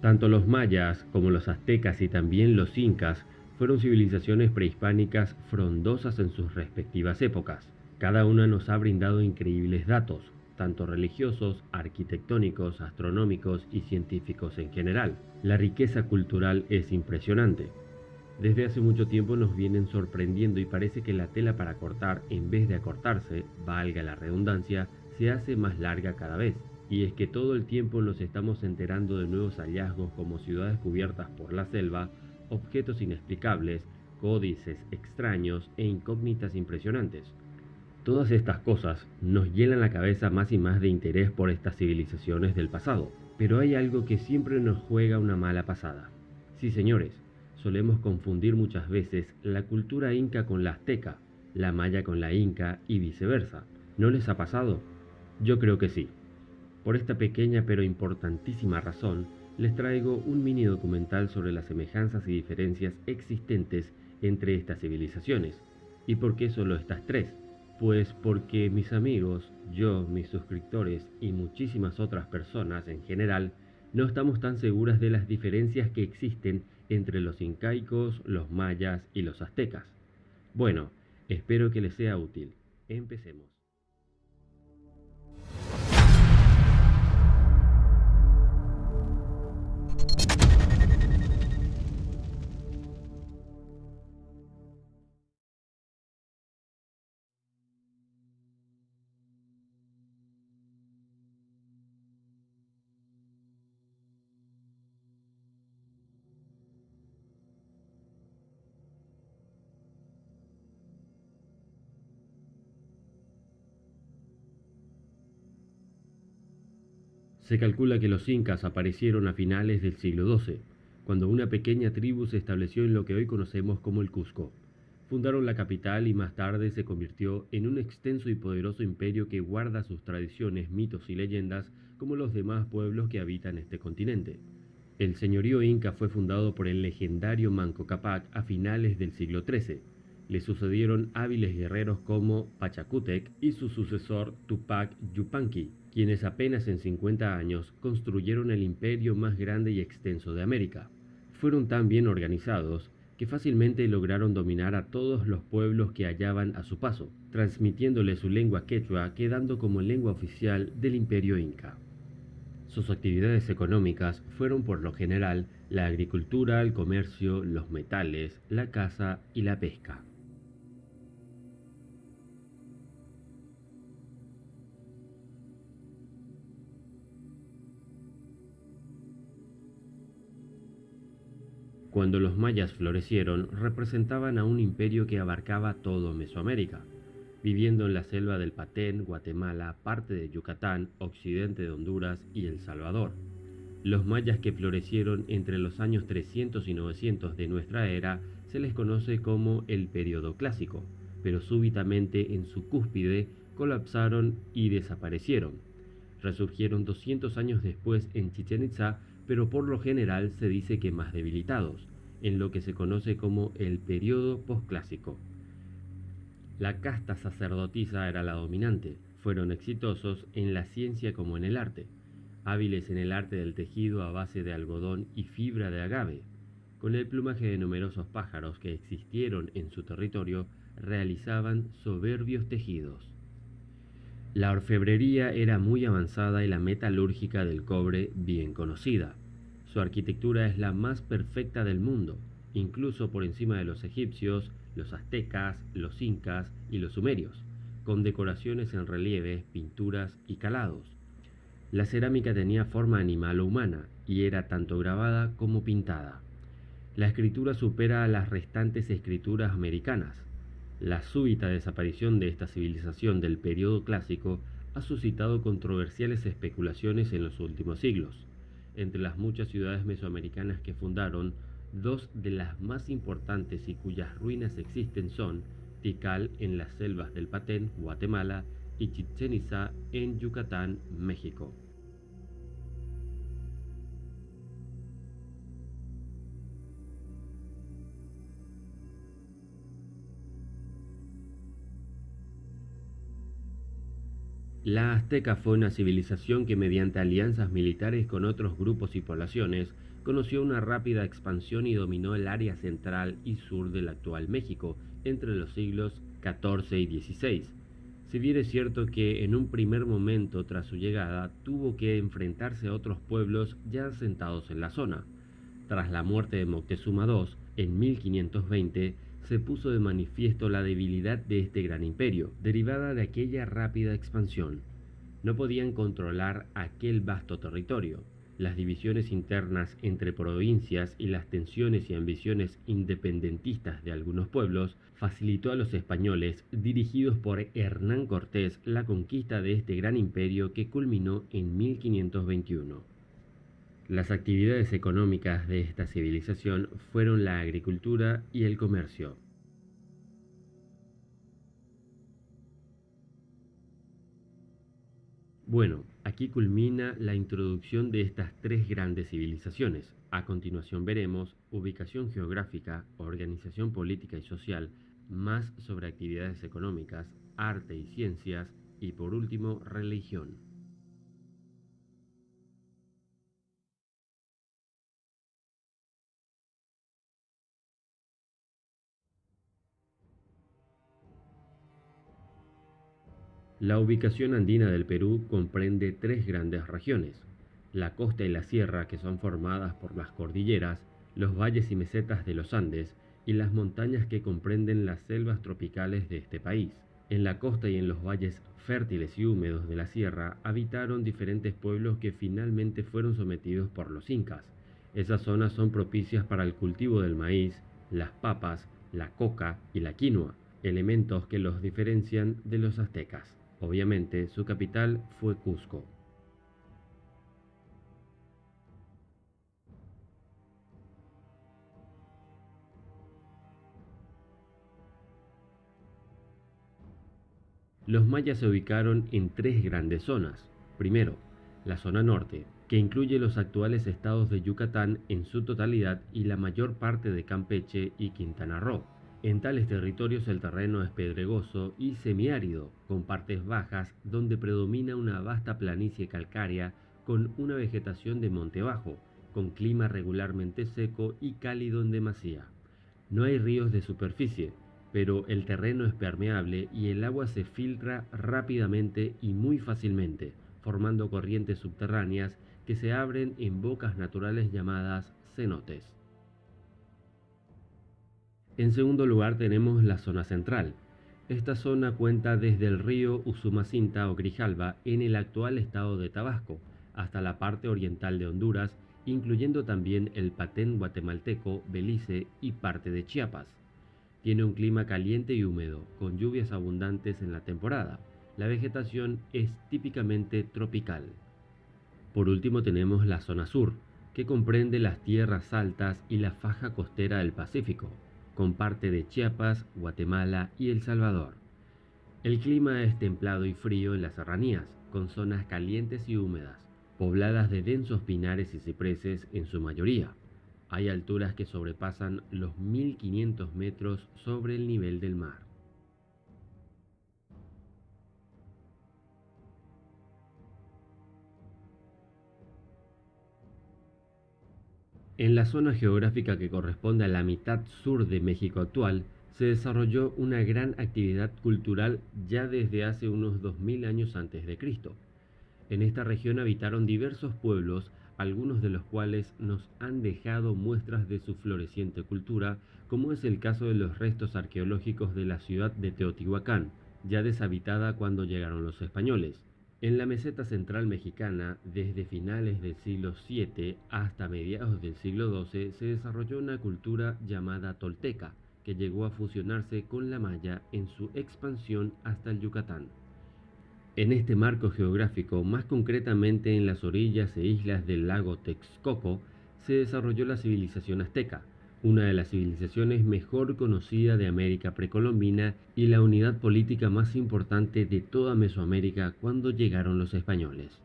Tanto los mayas como los aztecas y también los incas fueron civilizaciones prehispánicas frondosas en sus respectivas épocas. Cada una nos ha brindado increíbles datos, tanto religiosos, arquitectónicos, astronómicos y científicos en general. La riqueza cultural es impresionante. Desde hace mucho tiempo nos vienen sorprendiendo y parece que la tela para cortar, en vez de acortarse, valga la redundancia, se hace más larga cada vez. Y es que todo el tiempo nos estamos enterando de nuevos hallazgos como ciudades cubiertas por la selva, objetos inexplicables, códices extraños e incógnitas impresionantes. Todas estas cosas nos llenan la cabeza más y más de interés por estas civilizaciones del pasado. Pero hay algo que siempre nos juega una mala pasada. Sí, señores, solemos confundir muchas veces la cultura inca con la azteca, la maya con la inca y viceversa. ¿No les ha pasado? Yo creo que sí. Por esta pequeña pero importantísima razón, les traigo un mini documental sobre las semejanzas y diferencias existentes entre estas civilizaciones. ¿Y por qué solo estas tres? Pues porque mis amigos, yo, mis suscriptores y muchísimas otras personas en general no estamos tan seguras de las diferencias que existen entre los incaicos, los mayas y los aztecas. Bueno, espero que les sea útil. Empecemos. Se calcula que los incas aparecieron a finales del siglo XII, cuando una pequeña tribu se estableció en lo que hoy conocemos como el Cusco. Fundaron la capital y más tarde se convirtió en un extenso y poderoso imperio que guarda sus tradiciones, mitos y leyendas como los demás pueblos que habitan este continente. El señorío inca fue fundado por el legendario Manco Cápac a finales del siglo XIII. Le sucedieron hábiles guerreros como Pachacútec y su sucesor Tupac Yupanqui, quienes apenas en 50 años construyeron el imperio más grande y extenso de América. Fueron tan bien organizados que fácilmente lograron dominar a todos los pueblos que hallaban a su paso, transmitiéndole su lengua quechua, quedando como lengua oficial del imperio inca. Sus actividades económicas fueron por lo general la agricultura, el comercio, los metales, la caza y la pesca. Cuando los mayas florecieron, representaban a un imperio que abarcaba todo Mesoamérica, viviendo en la selva del Patén, Guatemala, parte de Yucatán, occidente de Honduras y El Salvador. Los mayas que florecieron entre los años 300 y 900 de nuestra era se les conoce como el período clásico, pero súbitamente en su cúspide colapsaron y desaparecieron. Resurgieron 200 años después en Chichén Itzá, pero por lo general se dice que más debilitados, en lo que se conoce como el período posclásico. La casta sacerdotisa era la dominante. Fueron exitosos en la ciencia como en el arte, hábiles en el arte del tejido a base de algodón y fibra de agave. Con el plumaje de numerosos pájaros que existieron en su territorio, realizaban soberbios tejidos. La orfebrería era muy avanzada y la metalúrgica del cobre bien conocida. Su arquitectura es la más perfecta del mundo, incluso por encima de los egipcios, los aztecas, los incas y los sumerios, con decoraciones en relieve, pinturas y calados. La cerámica tenía forma animal o humana y era tanto grabada como pintada. La escritura supera a las restantes escrituras americanas. La súbita desaparición de esta civilización del período clásico ha suscitado controversiales especulaciones en los últimos siglos. Entre las muchas ciudades mesoamericanas que fundaron, dos de las más importantes y cuyas ruinas existen son Tikal en las selvas del Patén, Guatemala, y Chichén Itzá en Yucatán, México. La azteca fue una civilización que mediante alianzas militares con otros grupos y poblaciones conoció una rápida expansión y dominó el área central y sur del actual México entre los siglos XIV y XVI. Si bien es cierto que en un primer momento tras su llegada tuvo que enfrentarse a otros pueblos ya asentados en la zona. Tras la muerte de Moctezuma II, en 1520, se puso de manifiesto la debilidad de este gran imperio, derivada de aquella rápida expansión. No podían controlar aquel vasto territorio. Las divisiones internas entre provincias y las tensiones y ambiciones independentistas de algunos pueblos facilitó a los españoles, dirigidos por Hernán Cortés, la conquista de este gran imperio que culminó en 1521. Las actividades económicas de esta civilización fueron la agricultura y el comercio. Bueno, aquí culmina la introducción de estas tres grandes civilizaciones. A continuación veremos ubicación geográfica, organización política y social, más sobre actividades económicas, arte y ciencias, y por último, religión. La ubicación andina del Perú comprende tres grandes regiones: la costa y la sierra, que son formadas por las cordilleras, los valles y mesetas de los Andes, y las montañas que comprenden las selvas tropicales de este país. En la costa y en los valles fértiles y húmedos de la sierra habitaron diferentes pueblos que finalmente fueron sometidos por los incas. Esas zonas son propicias para el cultivo del maíz, las papas, la coca y la quinoa, elementos que los diferencian de los aztecas. Obviamente, su capital fue Cusco. Los mayas se ubicaron en tres grandes zonas. Primero, la zona norte, que incluye los actuales estados de Yucatán en su totalidad y la mayor parte de Campeche y Quintana Roo. En tales territorios el terreno es pedregoso y semiárido, con partes bajas donde predomina una vasta planicie calcárea con una vegetación de monte bajo, con clima regularmente seco y cálido en demasía. No hay ríos de superficie, pero el terreno es permeable y el agua se filtra rápidamente y muy fácilmente, formando corrientes subterráneas que se abren en bocas naturales llamadas cenotes. En segundo lugar tenemos la zona central. Esta zona cuenta desde el río Usumacinta o Grijalba en el actual estado de Tabasco hasta la parte oriental de Honduras, incluyendo también el Patén guatemalteco, Belice y parte de Chiapas. Tiene un clima caliente y húmedo, con lluvias abundantes en la temporada. La vegetación es típicamente tropical. Por último tenemos la zona sur, que comprende las tierras altas y la faja costera del Pacífico, con parte de Chiapas, Guatemala y El Salvador. El clima es templado y frío en las serranías, con zonas calientes y húmedas, pobladas de densos pinares y cipreses en su mayoría. Hay alturas que sobrepasan los 1500 metros sobre el nivel del mar. En la zona geográfica que corresponde a la mitad sur de México actual, se desarrolló una gran actividad cultural ya desde hace unos 2000 años antes de Cristo. En esta región habitaron diversos pueblos, algunos de los cuales nos han dejado muestras de su floreciente cultura, como es el caso de los restos arqueológicos de la ciudad de Teotihuacán, ya deshabitada cuando llegaron los españoles. En la meseta central mexicana, desde finales del siglo VII hasta mediados del siglo XII, se desarrolló una cultura llamada tolteca, que llegó a fusionarse con la maya en su expansión hasta el Yucatán. En este marco geográfico, más concretamente en las orillas e islas del lago Texcoco, se desarrolló la civilización azteca, una de las civilizaciones mejor conocida de América precolombina y la unidad política más importante de toda Mesoamérica cuando llegaron los españoles.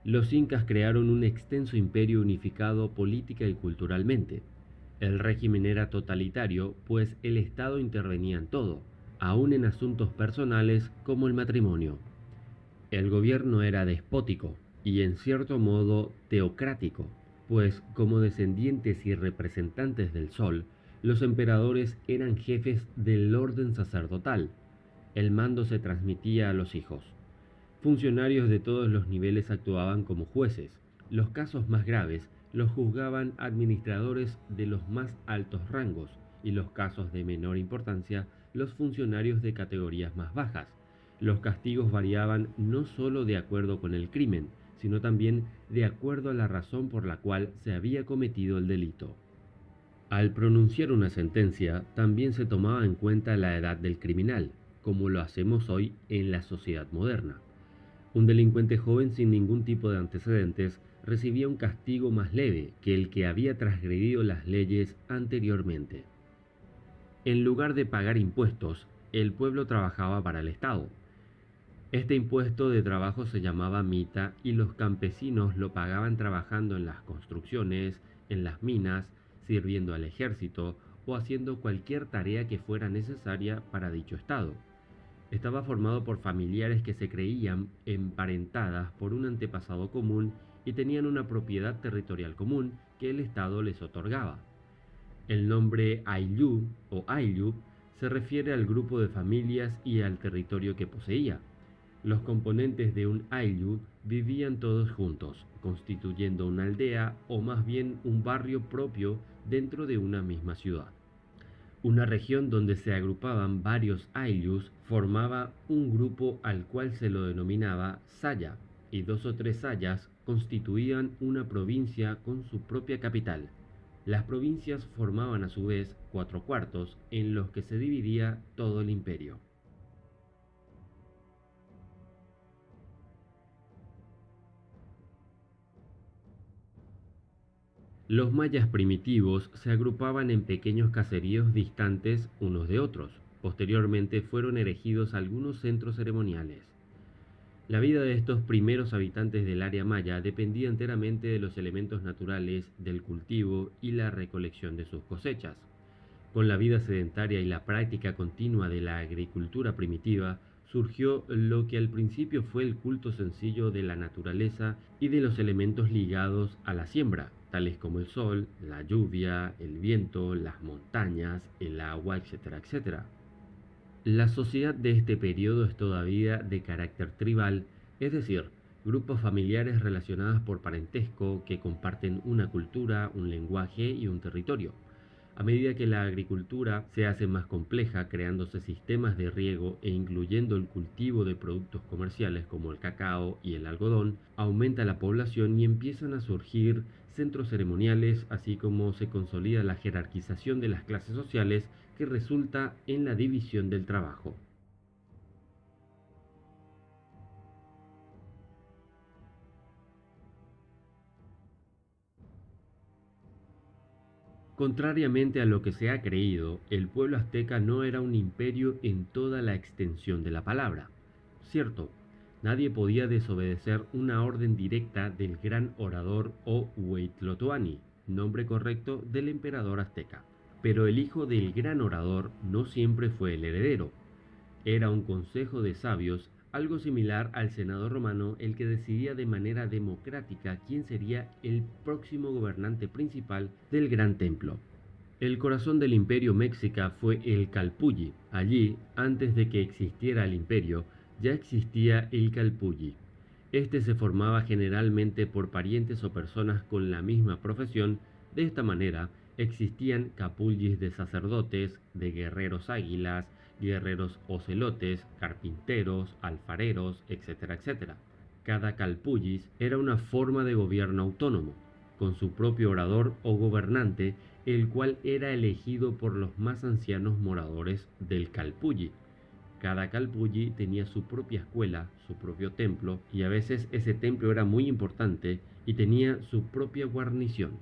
Los incas crearon un extenso imperio unificado política y culturalmente. El régimen era totalitario, pues el Estado intervenía en todo, aun en asuntos personales como el matrimonio. El gobierno era despótico y en cierto modo teocrático, pues como descendientes y representantes del sol, los emperadores eran jefes del orden sacerdotal. El mando se transmitía a los hijos. Funcionarios de todos los niveles actuaban como jueces. Los casos más graves los juzgaban administradores de los más altos rangos y los casos de menor importancia los funcionarios de categorías más bajas. Los castigos variaban no solo de acuerdo con el crimen, sino también de acuerdo a la razón por la cual se había cometido el delito. Al pronunciar una sentencia, también se tomaba en cuenta la edad del criminal, como lo hacemos hoy en la sociedad moderna. Un delincuente joven sin ningún tipo de antecedentes recibía un castigo más leve que el que había transgredido las leyes anteriormente. En lugar de pagar impuestos, el pueblo trabajaba para el Estado. Este impuesto de trabajo se llamaba mita y los campesinos lo pagaban trabajando en las construcciones, en las minas, sirviendo al ejército o haciendo cualquier tarea que fuera necesaria para dicho Estado. Estaba formado por familiares que se creían emparentadas por un antepasado común y tenían una propiedad territorial común que el Estado les otorgaba. El nombre Ayllu o Ayllu se refiere al grupo de familias y al territorio que poseía. Los componentes de un Ayllu vivían todos juntos, constituyendo una aldea o más bien un barrio propio dentro de una misma ciudad. Una región donde se agrupaban varios ayllus formaba un grupo al cual se lo denominaba saya, y dos o tres sayas constituían una provincia con su propia capital. Las provincias formaban a su vez cuatro cuartos en los que se dividía todo el imperio. Los mayas primitivos se agrupaban en pequeños caseríos distantes unos de otros. Posteriormente fueron erigidos algunos centros ceremoniales. La vida de estos primeros habitantes del área maya dependía enteramente de los elementos naturales del cultivo y la recolección de sus cosechas. Con la vida sedentaria y la práctica continua de la agricultura primitiva, surgió lo que al principio fue el culto sencillo de la naturaleza y de los elementos ligados a la siembra, tales como el sol, la lluvia, el viento, las montañas, el agua, etcétera, etcétera. La sociedad de este periodo es todavía de carácter tribal, es decir, grupos familiares relacionados por parentesco que comparten una cultura, un lenguaje y un territorio. A medida que la agricultura se hace más compleja, creándose sistemas de riego e incluyendo el cultivo de productos comerciales como el cacao y el algodón, aumenta la población y empiezan a surgir centros ceremoniales, así como se consolida la jerarquización de las clases sociales que resulta en la división del trabajo. Contrariamente a lo que se ha creído, el pueblo azteca no era un imperio en toda la extensión de la palabra. Cierto, nadie podía desobedecer una orden directa del gran orador o Huitlotoani, nombre correcto del emperador azteca. Pero el hijo del gran orador no siempre fue el heredero. Era un consejo de sabios, algo similar al senado romano, el que decidía de manera democrática quién sería el próximo gobernante principal del gran templo. El corazón del imperio mexica fue el Calpulli. Allí, antes de que existiera el imperio, ya existía el Calpulli. Este se formaba generalmente por parientes o personas con la misma profesión. De esta manera, existían capullis de sacerdotes, de guerreros águilas, guerreros ocelotes, carpinteros, alfareros, etcétera, etcétera. Cada calpullis era una forma de gobierno autónomo, con su propio orador o gobernante, el cual era elegido por los más ancianos moradores del calpulli. Cada calpulli tenía su propia escuela, su propio templo, y a veces ese templo era muy importante y tenía su propia guarnición.